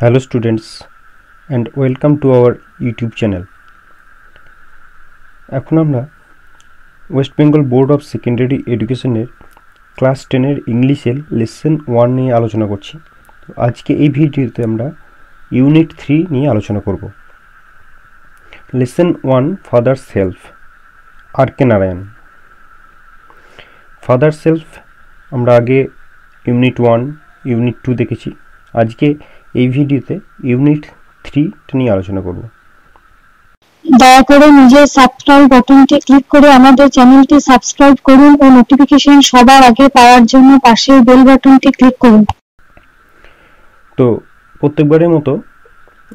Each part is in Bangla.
Hello students and welcome to our YouTube channel. এখন আমরা West Bengal board of secondary এডুকেশনের ক্লাস 10 এর ইংলিশের লেসন 1 নিয়ে আলোচনা করছি। আজকে এই ভিডিওতে আমরা ইউনিট 3 নিয়ে আলোচনা করব। লেসন 1 ফাদার সেলফ আর কে নারায়ণ। ফাদার সেলফ আমরা আগে ইউনিট 1 ইউনিট 2 দেখেছি। আজকে এই ভিডিওতে ইউনিট 3 নিয়ে আলোচনা করব। দয়া করে নিজের সাবস্ক্রাইব বাটনটি ক্লিক করে আমাদের চ্যানেলটি সাবস্ক্রাইব করুন ও নোটিফিকেশন সবার আগে পাওয়ার জন্য পাশের বেল বাটনটি ক্লিক করুন। তো প্রত্যেকবারের মতো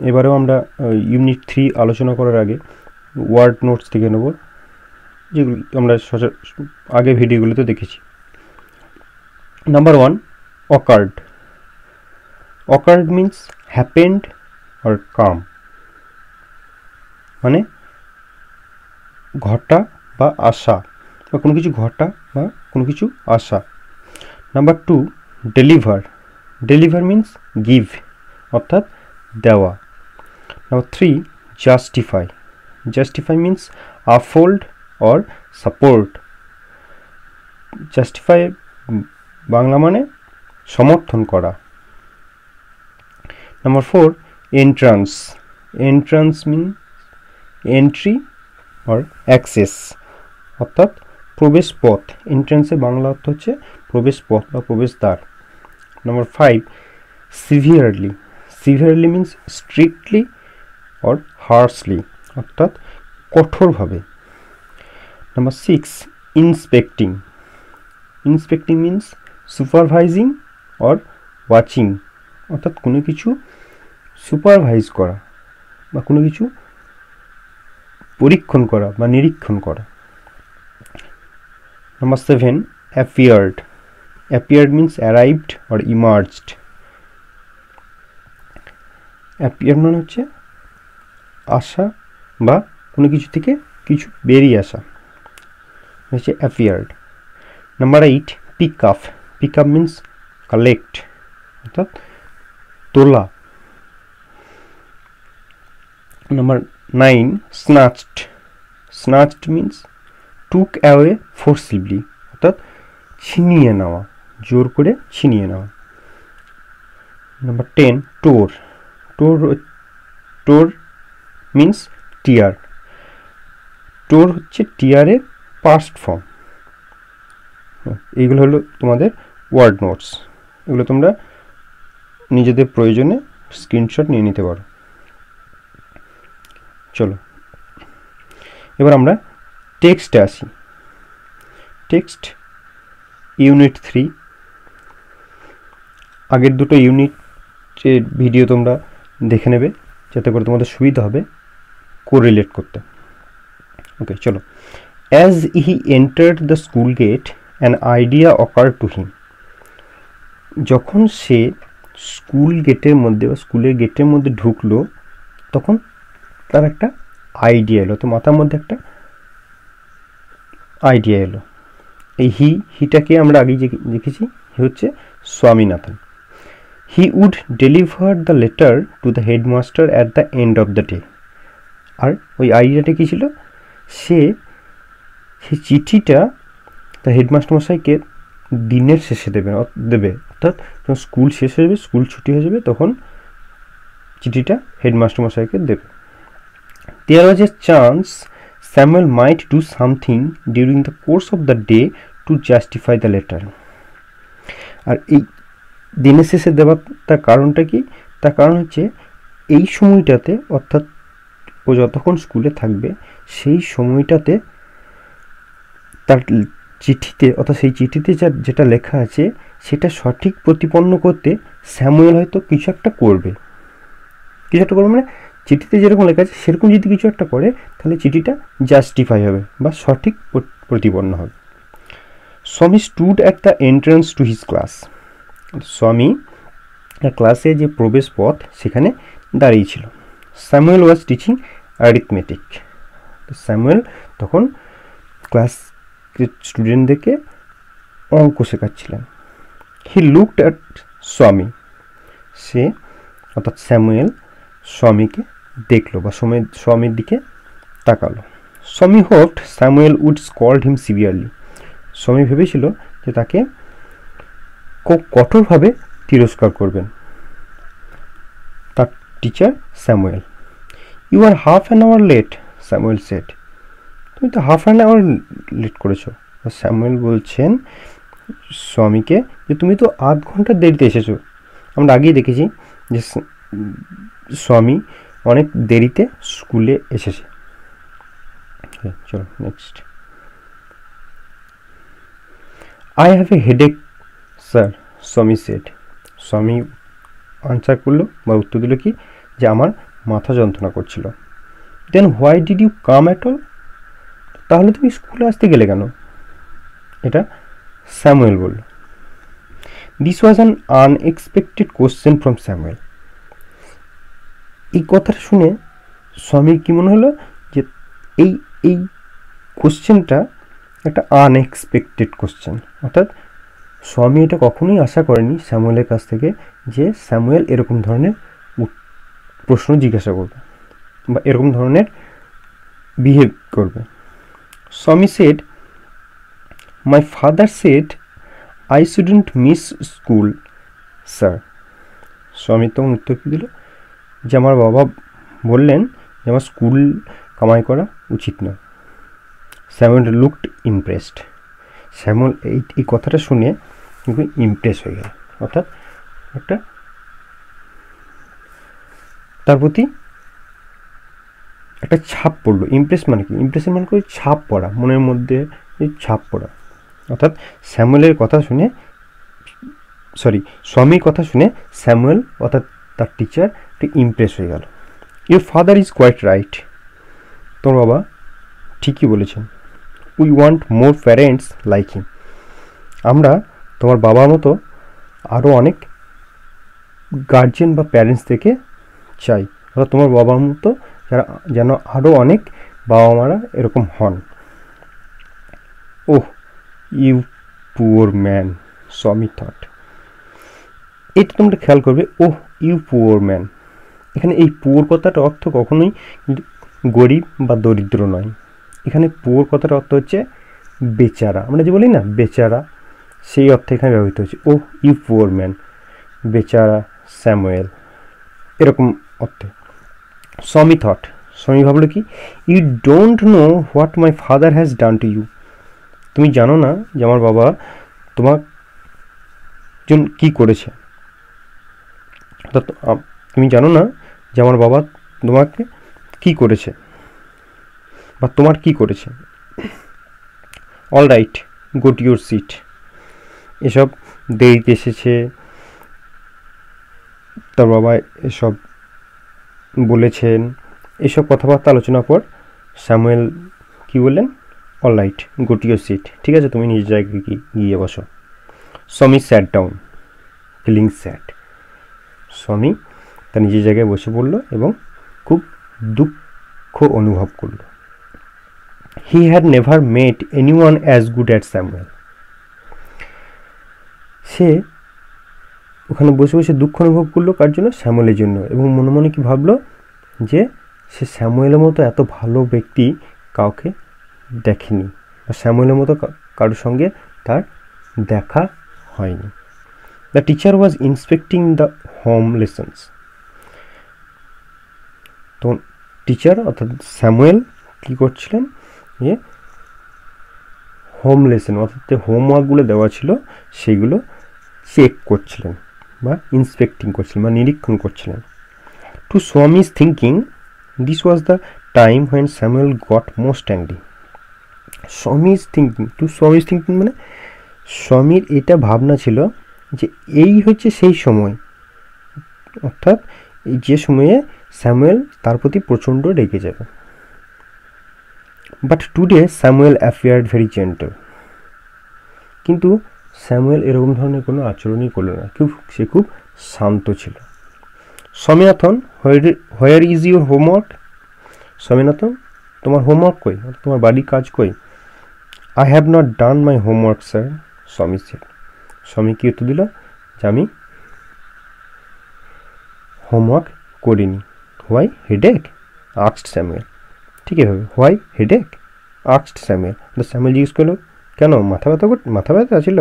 এবারেও আমরা ইউনিট 3 আলোচনা করার আগে ওয়ার্ড নোটস থেকে নেব, যেগুলো আমরা আগে ভিডিওগুলোতে দেখেছি। Number 1, occurred. Occurred means happened or come, মানে ঘটা বা আসা, বা কোনো কিছু ঘটা বা কোনো কিছু আসা। Number 2, deliver. Deliver means give, অর্থাৎ দেওয়া। Number 3, justify. Justify means uphold or support. Justify Bangla মানে সমর্থন করা। Number 4, entrance. Entrance mean entry or access, অর্থাৎ প্রবেশ পথ। এন্ট্রান্সের বাংলা অর্থ হচ্ছে প্রবেশ পথ বা প্রবেশদ্বার। Number 5, severely. Severely means strictly or হার্শলি, অর্থাৎ কঠোরভাবে। Number 6, inspecting. Inspecting means supervising or watching, অর্থাৎ কোনো কিছু সুপারভাইজ করা বা কোনো কিছু পরীক্ষণ করা বা নিরীক্ষণ করা। Number 7, appeared. Appeared means arrived or emerged. Appeared মানে হচ্ছে আসা বা কোনো কিছু থেকে কিছু বেরিয়ে আসা, হচ্ছে appeared. Number 8, pick up. Pick up means collect, অর্থাৎ তোলা। Number 9, snatched. Snatched means took away forcibly, অর্থাৎ ছিনিয়ে নেওয়া, জোর করে ছিনিয়ে নেওয়া। নাম্বার 10, টোর। টোর টোর মিন্স টিয়ার। টোর হচ্ছে টিয়ারের পাস্ট ফর্ম। এইগুলো হলো তোমাদের ওয়ার্ড নোটস। এগুলো তোমরা নিজেদের প্রয়োজনে স্ক্রিনশট নিয়ে নিতে পারো। চলো এবার আমরা টেক্সটে আসি। Text unit 3। আগের দুটো ইউনিটের ভিডিও তোমরা দেখে নেবে, যাতে করে তোমাদের সুবিধা হবে কোরিলেট করতে। ওকে, চলো। As he entered the school gate an idea occur to him. যখন সে স্কুল গেটের মধ্যে বা স্কুলের গেটের মধ্যে ঢুকলো, তখন তার একটা আইডিয়া এলো। তো মাথার মধ্যে একটা আইডিয়া এলো। এই হিটাকে আমরা আগেই দেখেছি, হচ্ছে Swaminathan. He would deliver the letter to the headmaster at the end of the day. আর ওই আইডিয়াটা কী ছিল, সেই চিঠিটা দ্য হেডমাস্টার মশাইকে দিনের শেষে দেবে, অর্থাৎ যখন স্কুল শেষ হয়ে যাবে, স্কুল ছুটি হয়ে যাবে, তখন চিঠিটা হেডমাস্টার মশাইকে দেবে। There was a chance Samuel might do something during the course of the day to justify the letter. আর এই দিনের শেষে দেওয়ার তার কারণটা কি? তার কারণ হচ্ছে এই সময়টাতে, অর্থাৎ ও যতক্ষণ স্কুলে থাকবে সেই সময়টাতে তার চিঠিতে, অর্থাৎ সেই চিঠিতে যেটা লেখা আছে সেটা সঠিক প্রতিপন্ন করতে স্যামুয়েল হয়তো কিছু একটা করবে। কিছু একটা করবে মানে চিঠিতে যেরকম লেখা আছে সেরকম যদি কিছু একটা করে, তাহলে চিঠিটা জাস্টিফাই হবে বা সঠিক প্রতিপন্ন হবে। স্বামী stood at the entrance to his class. স্বামী ক্লাসে যে প্রবেশ পথ সেখানে দাঁড়িয়েছিল। Samuel was teaching arithmetic. Samuel তখন ক্লাস স্টুডেন্টদেরকে অঙ্ক শেখাচ্ছিলেন। হি লুকড অ্যাট স্বামী। সে অর্থাৎ স্যামুয়েল স্বামীকে দেখলো বা স্বামীর দিকে তাকালো। Swami hoped Samuel would scold him severely. Swami ভেবেছিল যে তাকে খুব কঠোরভাবে তিরস্কার করবেন তার teacher Samuel. You are half an hour late, Samuel said. তুমি তো হাফ অ্যান আওয়ার লেট করেছো। স্যামুয়েল বলছেন স্বামীকে যে তুমি তো আধ ঘন্টা দেরিতে এসেছো। আমরা আগেই দেখেছি যে স্বামী অনেক দেরিতে স্কুলে এসেছে। চলো next. I have a headache sir, Swami said. স্বামী আনসার করলো বা উত্তর দিল কি যে আমার মাথা যন্ত্রণা করছিল। Then why did you come at all? তাহলে তুমি স্কুলে আসতে গেলে কেন? এটা স্যামুয়েল বলল। This was an unexpected question from Samuel. এই কথাটা শুনে স্বামীর কী মনে হলো যে এই এই কোশ্চেনটা একটা আনএক্সপেক্টেড কোশ্চেন, অর্থাৎ স্বামী এটা কখনোই আশা করেনি স্যামুয়েলের কাছ থেকে যে স্যামুয়েল এরকম ধরনের প্রশ্ন জিজ্ঞাসা করবে বা এরকম ধরনের বিহেভ করবে। Swami said, my father said I shouldn't miss school sir. Swami তখন উত্তর কী দিল যে আমার বাবা বললেন যে আমার স্কুল কামাই করা উচিত নয়। Samuel looked impressed. স্যামুয়েল এই কথাটা শুনে কিন্তু ইমপ্রেস হয়ে গেল, অর্থাৎ একটা তার প্রতি একটা ছাপ পড়লো। ইমপ্রেস মানে কি? ইমপ্রেসের মানে করে ছাপ পড়া, মনের মধ্যে ছাপ পড়া। অর্থাৎ স্যামুয়েলের কথা শুনে স্বামীর কথা শুনে স্যামুয়েল অর্থাৎ তার টিচার একটু ইমপ্রেস হয়ে গেল। Your father is quite right. তোর বাবা ঠিকই বলেছেন। We want more parents like him. আমরা তোমার বাবার মতো আরও অনেক গার্জেন বা প্যারেন্টস থেকে চাই, অর্থাৎ তোমার বাবার মতো যারা যেন আরও অনেক বাবা মারা এরকম হন। ওহ ইউ পুয়ার ম্যান, স্বামী থট। এটা তোমরা খেয়াল করবে, ওহ ইউ পুয়ার ম্যান। এখানে এই পুয়ার কথাটার অর্থ কখনোই গরিব বা দরিদ্র নয়। এখানে পুয়ার কথার অর্থ হচ্ছে বেচারা। আমরা যে বলি না বেচারা, সেই অর্থে এখানে ব্যবহৃত হচ্ছে। ও ইউ পুয়ার ম্যান, বেচারা স্যামুয়েল, এরকম অর্থে। স্বামী থট, স্বামী ভাবলো কি, you don't know what my father has done to you. তুমি জানো না যে আমার বাবা তোমার জন্য কী করেছে। তুমি জানো না যে আমার বাবা তোমাকে কী করেছে বা তোমার কী করেছে। All right, go to your seat. এসব দেরিতে এসেছে, তার বাবা এসব বলেছেন, এসব কথাবার্তা আলোচনার পর স্যামুয়েল কি বললেন, all right go to your seat, ঠিক আছে তুমি নিজের জায়গায় গিয়ে বসো। স্বামী স্যাট ডাউন ফিলিং স্যাড। স্বামী তার নিজের জায়গায় বসে পড়ল এবং খুব দুঃখ অনুভব করল। He had never met anyone as good at Samuel. সে ওখানে বসে বসে দুঃখ অনুভব করলো কার জন্য? স্যামুয়েলের জন্য। এবং মনে মনে কি ভাবলো যে সে স্যামুয়েলের মতো এত ভালো ব্যক্তি কাউকে দেখেনি, বা স্যামুয়েলের মতো কারোর সঙ্গে তার দেখা হয়নি। The teacher was inspecting the home lessons. তো টিচার অর্থাৎ স্যামুয়েল কী করছিলেন, যে হোম লেসন অর্থাৎ যে হোমওয়ার্কগুলো দেওয়া ছিল সেইগুলো চেক করছিলেন বা ইন্সপেক্টিং করছিলেন বা নিরীক্ষণ করছিলেন। To Swami's thinking this was the time when Samuel got most angry. Swami's thinking মানে স্বামীর এটা ভাবনা ছিল যে এই হচ্ছে সেই সময়, অর্থাৎ যে সময়ে স্যামুয়েল তার প্রতি প্রচণ্ড রেগে যাবে। But today Samuel appeared very gentle. কিন্তু স্যামুয়েল এরকম ধরনের কোনো আচরণই করলো না, সে খুব শান্ত ছিল। Swaminathan, where is your homework? Swaminathan, তোমার হোমওয়ার্ক কই, তোমার বাড়ির কাজ কই? I have not done my homework sir, Swami said. Swami কি উত্তর দিল যে আমি হোমওয়ার্ক করিনি। Why headache asked Samuel. ঠিক এভাবে, হোয়াই হেডেক আস্কড স্যামুয়েল। তো স্যামুয়েল জিজ্ঞেস করলো, কেন মাথা ব্যথা ছিল?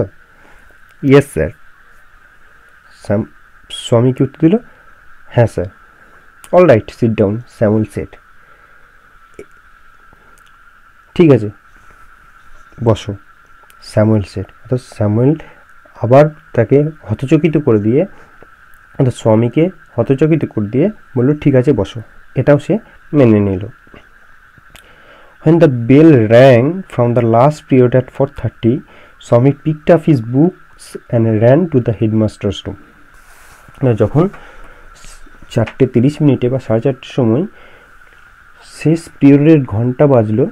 Yes sir. স্বামী কি উত্তর দিল, হ্যাঁ sir. All right, sit down, Samuel said. ঠিক আছে, বসো, স্যামুয়েল সেড। অর্থাৎ স্যামুয়েল আবার তাকে হতচকিত করে দিয়ে, অর্থাৎ স্বামীকে হতচকিত করে দিয়ে বললো, ঠিক আছে বসো। এটাও সে মেনে নিল। When the bell rang from the last period at 4:30, Swami picked up his books and ran to the headmaster's room. যখন 4:30 বা 4:30 সময় শেষ পিরিয়ডের ঘন্টা বাজলো,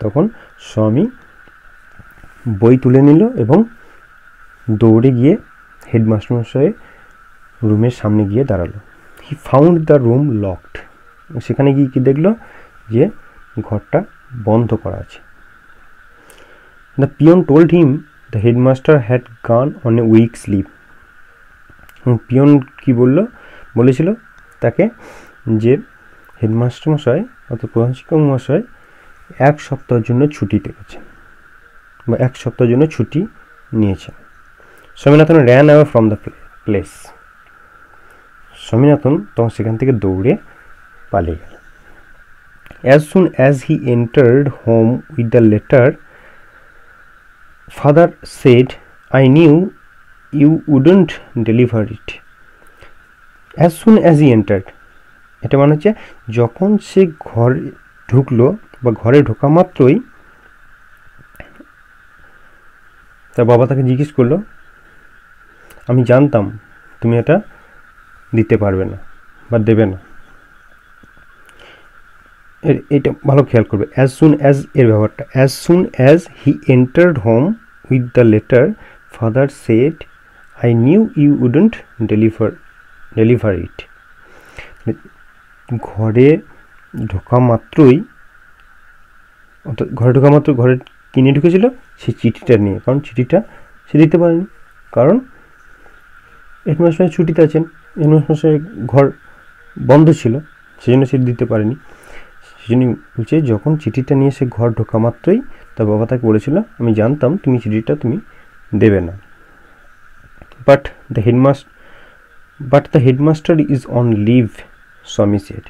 তখন স্বামী বই তুলে নিল এবং দৌড়ে গিয়ে হেডমাস্টার মশাইয়ের রুমের সামনে গিয়ে দাঁড়ালো। He found the room locked. সেখানে গিয়ে কি দেখলো, যে ঘরটা বন্ধ করা আছে। The peon told him the headmaster had gone on a week's স্লিপ। পিয়ন কি বলেছিল তাকে, যে হেডমাস্টার মশাই অর্থাৎ প্রধান শিক্ষক মশাই 1 সপ্তাহের জন্য ছুটিতে গেছেন বা 1 সপ্তাহের জন্য ছুটি নিয়েছেন। Swaminathan ran away from the place. Swaminathan তখন সেখান থেকে দৌড়ে পালিয়ে গেল। As soon as he entered home with the letter, father said, I knew you wouldn't deliver it. As soon as he entered, এটা মানে হচ্ছে যখন সে ঘরে ঢুকলো বা ঘরে ঢোকা মাত্রই তার বাবা তাকে জিজ্ঞেস করলো, আমি জানতাম তুমি এটা দিতে পারবে না বা দেবে না। এটা ভালো খেয়াল করবে, অ্যাজ সুন অ্যাজ এর ব্যাপারটা। As soon as he entered home with the letter, father said, I knew you wouldn't deliver it. ঘরে ঢোকা মাত্রই, অর্থাৎ ঘরে কিনে ঢুকেছিল সেই চিঠিটা নিয়ে, কারণ চিঠিটা সে দিতে পারেনি, কারণ হেডমাস্টার ছুটিতে আছেন, হেডমাস্টার ঘর বন্ধ ছিল, সেজন্য সে দিতে পারেনি। সেজন্য বলছে যখন চিঠিটা নিয়ে সে ঘর ঢোকা মাত্রই তার বাবা তাকে বলেছিল, আমি জানতাম তুমি চিঠিটা তুমি দেবে না। But the headmaster is on leave, Swami said.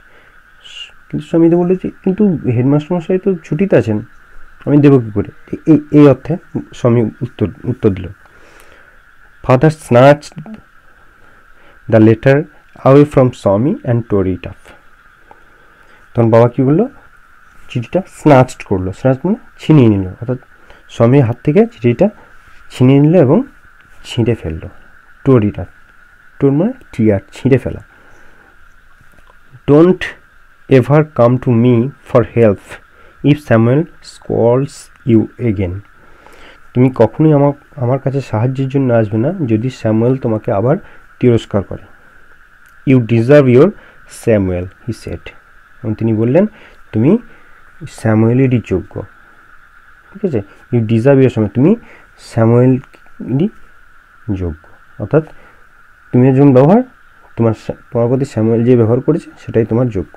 কিন্তু স্বামী তো বললো যে কিন্তু হেডমাস্টার মশাই তো ছুটিতে আছেন, আমি দেবো কী করে? এই অর্থে স্বামী উত্তর দিল। Father snatched the letter away from Swami and tore it off. তখন বাবা কি করলো, চিঠিটা স্ন্যাচড করলো। স্ন্যাচ মানে ছিনিয়ে নিল, অর্থাৎ স্বামীর হাত থেকে চিঠিটা ছিনিয়ে নিল এবং ছিঁড়ে ফেললো। টোর ইট অফ, টোর মানে টিয়ার, ছিঁড়ে ফেলা। Don't ever come to me for help if Samuel scolds you again. তুমি কখনোই আমার কাছে সাহায্যের জন্য আসবে না যদি স্যামুয়েল তোমাকে আবার তিরস্কার করে। You deserve your Samuel, he said. এবং তিনি বললেন, তুমি স্যামুয়েলেরই যোগ্য। ঠিক আছে, ইউ ডিজার্ভ ইউর স্যামুয়েল, তুমি স্যামুয়েলই যোগ্য। অর্থাৎ তুমি যেমন ব্যবহার, তোমার প্রতি স্যামুয়েল যে ব্যবহার করেছে সেটাই তোমার যোগ্য।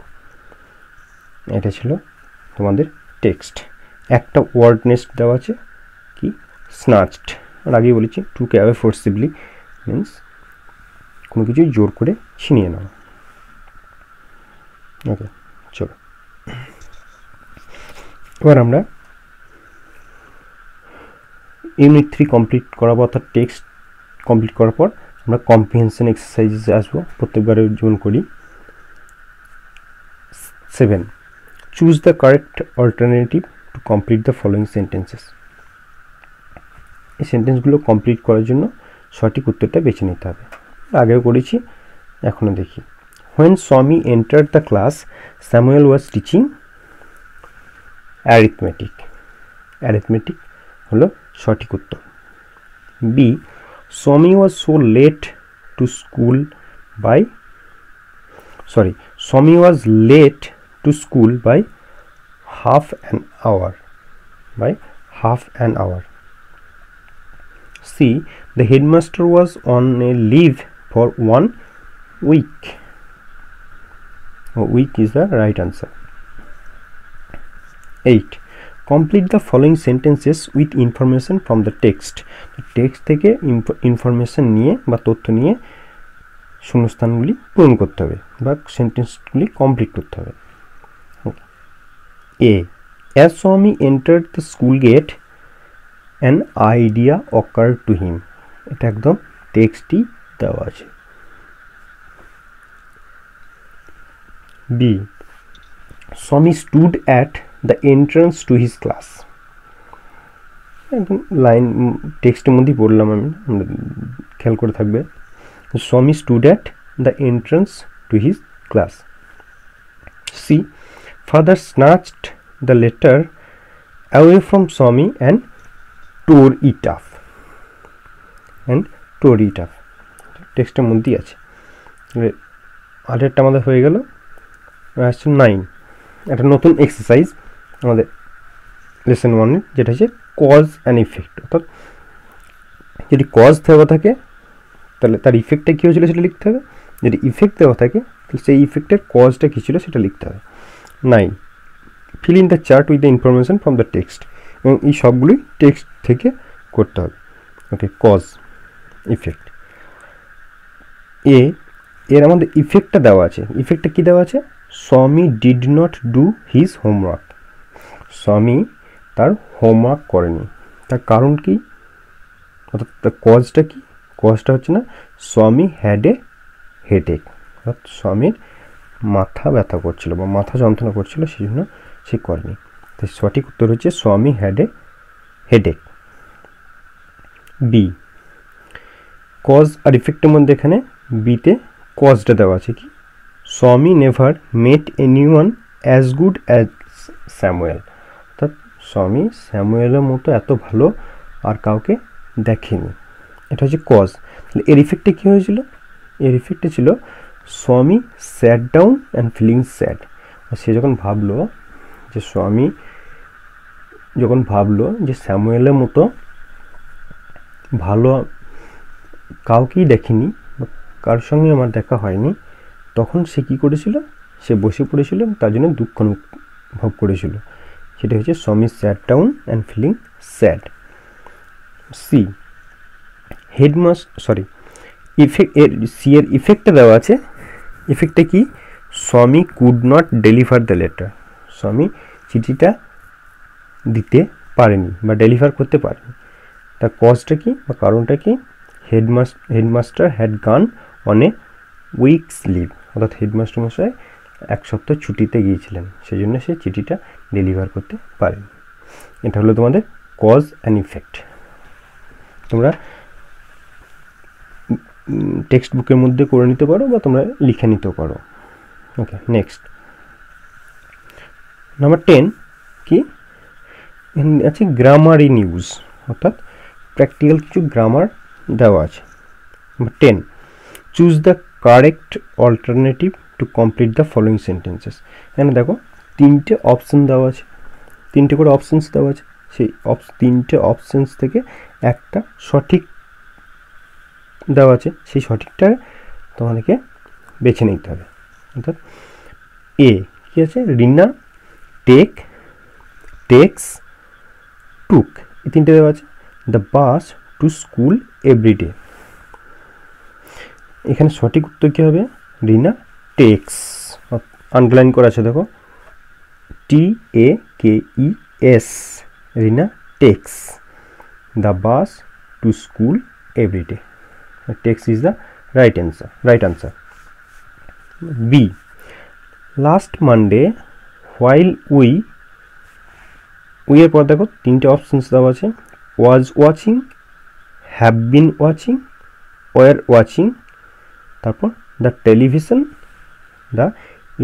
এটা ছিল তোমাদের টেক্সট। একটা ওয়ার্ড নেস্ট দেওয়া আছে, কি স্ন্যাচড, আর আগেই বলেছি টুক অ্যাওয়ে ফোর্সিবলি মিনস কোনো কিছু জোর করে ছিনিয়ে নেওয়া। ওকে, চলো এবার আমরা ইউনিট 3 কমপ্লিট করাবো, অর্থাৎ টেক্সট কমপ্লিট করার পর আমরা কম্প্রিহেনশন এক্সারসাইজে আসবো, প্রত্যেকবারের যেমন করি। 7. Choose the correct alternative to complete the following sentences. এই সেন্টেন্সগুলো কমপ্লিট করার জন্য সঠিক উত্তরটা বেছে নিতে হবে। আগেও করেছি, এখনও দেখি। When Swami entered the class, Samuel was teaching arithmetic. Arithmetic হলো সঠিক উত্তর। B. Swami was so late to school by Swami was late to school by half an hour. C. The headmaster was on a leave for 1 week. weak is the right answer. 8. Complete the following sentences with information from the text. Text থেকে ইনফরমেশন নিয়ে বা তথ্য নিয়ে শূন্যস্থানগুলি পূরণ করতে হবে বা সেন্টেন্সগুলি কমপ্লিট করতে হবে। A. As Swami entered the school gate, an idea occurred to him. এটা একদম টেক্সটই দেওয়া আছে। B. Swami stood at the entrance to his class. একদম লাইন টেক্সটের মধ্যেই পড়লাম আমি, খেয়াল করে থাকবে। Swami stood at the entrance to his class. C. Father snatched the letter away from Swami and tore it off. টেক্সটের মধ্যেই আছে। আরেকটা আমাদের হয়ে গেল। আসছে 9, একটা নতুন এক্সারসাইজ আমাদের লেসন 1 যেটা হচ্ছে কজ অ্যান্ড ইফেক্ট। অর্থাৎ যদি কজ দেওয়া থাকে তাহলে তার ইফেক্টটা কী হয়েছিল সেটা লিখতে হবে, যদি ইফেক্ট দেওয়া থাকে তাহলে সেই ইফেক্টের কজটা কী ছিল সেটা লিখতে হবে। 9. Fill in the chart with the information from the text, এবং এই সবগুলোই টেক্সট থেকে করতে হবে। ওকে, কজ ইফেক্ট। এর আমাদের ইফেক্টটা দেওয়া আছে। ইফেক্টটা কী দেওয়া আছে? স্বামী did not do his homework. স্বামী তার হোমওয়ার্ক করেনি। তার কারণ কি? অর্থাৎ তার কজটা কি? কজটা হচ্ছে না স্বামী হ্যাড এ হেডেক, অর্থাৎ স্বামীর মাথা ব্যথা করছিল বা মাথা যন্ত্রণা করছিল, সেই জন্য সে করেনি। তাই সঠিক উত্তর হচ্ছে Swami had a headache. B, cause আর ইফেক্টের মধ্যে এখানে বিতে কজটা দেওয়া আছে কি? Swami never met anyone as good as Samuel. অর্থাৎ স্বামী স্যামুয়েলের মতো এত ভালো আর কাউকে দেখেনি। এটা হচ্ছে কজ। তাহলে এর ইফেক্টে কী হয়েছিল? এর ইফেক্টে ছিল Swami sat down and feeling sad. সে যখন ভাবলো যে স্যামুয়েলের মতো ভালো কাউকেই দেখেনি, কার সঙ্গে আমার দেখা হয়নি, তখন সে কী করেছিল? সে বসে পড়েছিল, তার জন্য দুঃখ অনুভব করেছিল। সেটা হচ্ছে Swami sat down and feeling sad. C, C এর ইফেক্টটা দেওয়া আছে। ইফেক্টটা কি? Swami could not deliver the letter. Swami চিঠিটা দিতে পারেনি বা ডেলিভার করতে পারেনি। তার কজটা কি বা কারণটা কি? Headmaster had gone on a week's leave. অর্থাৎ হেডমাস্টার মশাই 1 সপ্তাহ ছুটিতে গিয়েছিলেন, সেই জন্য সে চিঠিটা ডেলিভার করতে পারেনি। এটা হলো তোমাদের কজ অ্যান্ড ইফেক্ট। তোমরা টেক্সট বুকের মধ্যে করে নিতে পারো বা তোমরা লিখে নিতেও পারো। ওকে, নেক্সট নাম্বার 10 কি আছে? গ্রামার ইন ইউজ, অর্থাৎ প্র্যাকটিক্যাল কিছু গ্রামার দেওয়া আছে। Number 10, choose the correct alternative to complete the following sentences. এখানে দেখো 3টে অপশন দেওয়া আছে, 3টে করে অপশানস দেওয়া আছে। সেই 3টে অপশানস থেকে একটা সঠিক দেওয়া আছে, সেই সঠিকটা তোমাদেরকে বেছে নিতে হবে। অর্থাৎ এ কী আছে? রিনা টেক্স টুক, এই 3টে দেওয়া আছে। The bus to school everyday. এখানে সঠিক উত্তর কী হবে? রিনা টেক্স, আন্ডারলাইন করা আছে দেখো, TAKES, Rina takes the bus to school everyday. Takes is the right answer. B, last Monday while we এর পর দেখো 3টে অপশনস দেওয়া আছে। Was watching, have been watching, were watching, তারপর the television, the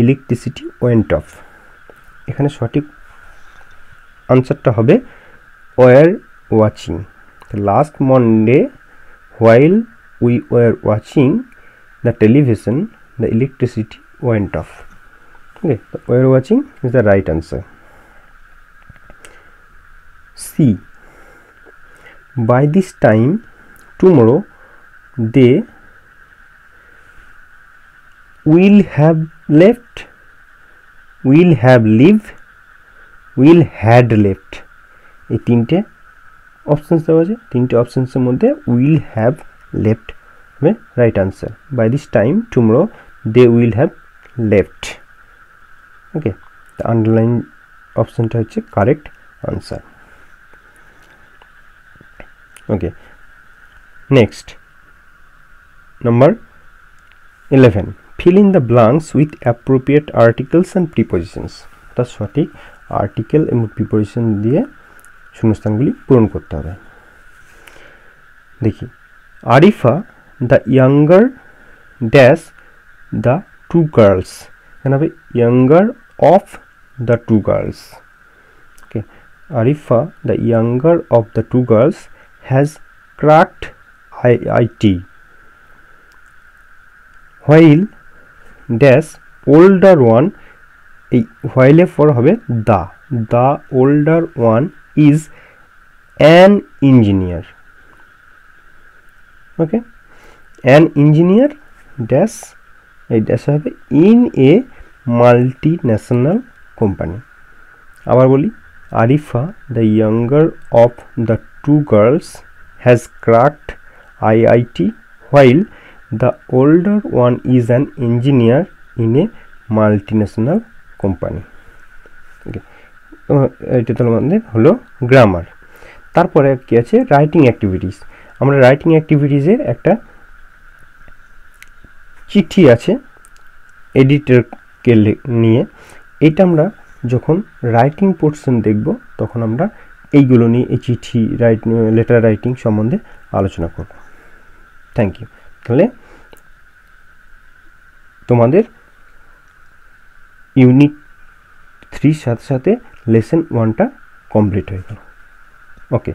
electricity went off. এখানে সঠিক আনসারটা হবে were watching. Last Monday while we were watching the television, the electricity went off. Okay, were watching is the right answer. C, by this time tomorrow they will have left will have leave, will had left, এই তিনটে অপশানস দেওয়া আছে। তিনটে অপশানসের মধ্যে উইল হ্যাভ লেফট হবে right answer. By this time tomorrow they will have left. Okay, তো আন্ডারলাইন অপশানটা হচ্ছে correct answer. Okay, next number 11, fill in the blanks with appropriate articles and prepositions। অর্থাৎ সঠিক আর্টিকেল এবং প্রিপোজিশন দিয়ে শূন্যস্থানগুলি পূরণ করতে হবে। দেখি, Arifa the younger dash the two girls, এখানে হবে younger of the two girls. Okay, Arifa the younger of the two girls has cracked IIT, while dash older one, এই while পর হবে the older one is an engineer। Okay, an engineer dash, এই ড্যাশ হবে in a multinational company। আবার বলি, Arifa the younger of the two girls has cracked IIT, while the older one is an engineer in a multinational company। ওকে, এটা তো আমাদের হলো গ্রামার। তারপরে কি আছে, রাইটিং অ্যাক্টিভিটিস। আমরা রাইটিং অ্যাক্টিভিটিসের একটা চিঠি আছে এডিটরকে নিয়ে, এটা আমরা যখন রাইটিং পোর্শন দেখব তখন আমরা এইগুলো নিয়ে, এই চিঠি লেটার রাইটিং সম্বন্ধে আলোচনা করব। Thank you. তাহলে তোমাদের ইউনিট 3 সাথে সাথে লেসন 1টা কমপ্লিট হয়ে গেল। ওকে।